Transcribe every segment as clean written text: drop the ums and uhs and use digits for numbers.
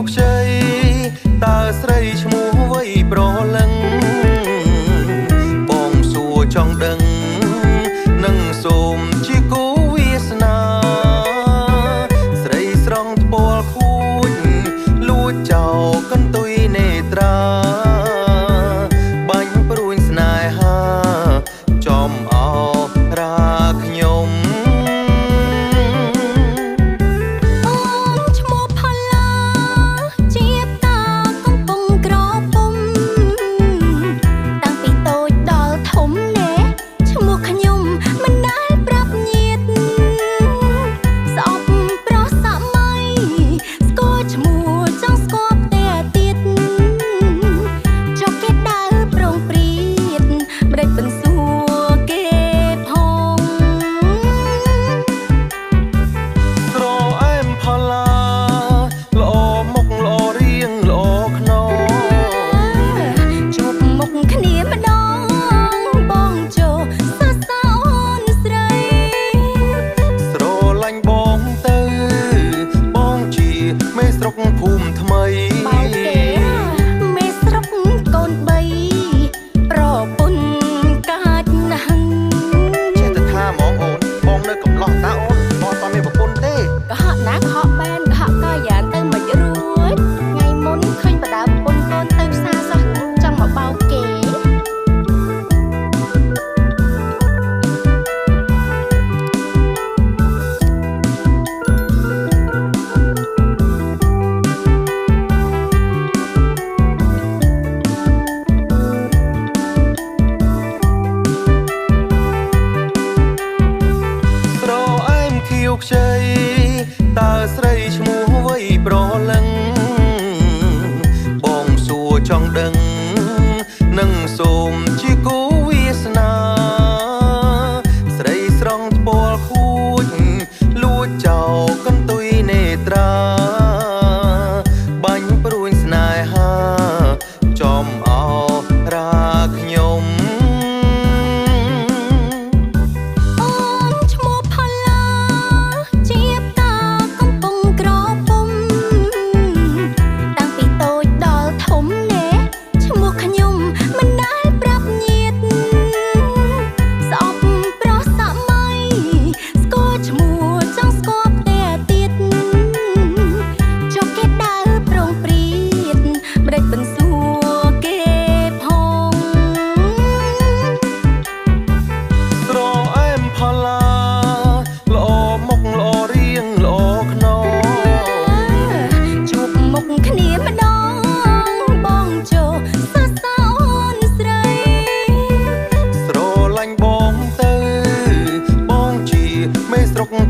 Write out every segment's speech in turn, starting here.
វខ្ចីតើស្រីឈ្មោះវ័យប្រលឹងបងសួរចង់ដឹងនឹងសូមជាគូវាសនាស្រីស្រង់ថ្ពាល់ខួចលួចចោលកន្ទុយនេត្រាបាញ់ព្រួយស្នេហាចំអរាខ្ញុំភូមិថ្មីមេស្រុកកូនបីប្រពន្ធកាចណាស់ចេះតែថាហ្មងអូនបងនៅកំឡោះតាអូនបងអត់មានប្រពន្ធទេកុហកណាកុហកបែនកុហកកាយ៉ានទៅមិនរួចថ្ងៃមុនឃើញបដាប្រពន្ធកូនទៅផ្សារសោះចង់មកបោកគេខ្ចីតើស្រីឈ្មោះវ័យប្រលឹងបងសួរចង់ដឹងនឹងសូមជាគូវាសនាស្រីស្រង់ថ្ពាល់ខួចលួចចោលកន្ទុយនេត្រាបាញ់ព្រួយស្នេហាចំអរាខ្ញុំ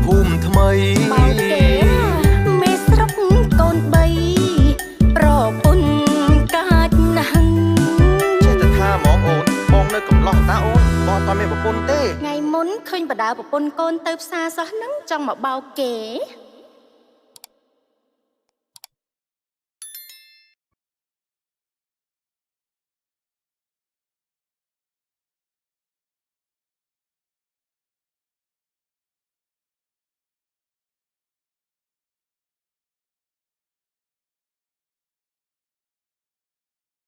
ភូមិថ្មីមេស្រុកកូនបីប្រពន្ធកាចណាស់ចេះតែថាហ្មងអូនបងនៅកំឡោះតាអូនបងអត់មានប្រពន្ធទេថ្ងៃមុនឃើញបដាប្រពន្ធកូនទៅផ្សារសោះហ្នឹងចង់មកបោកគេ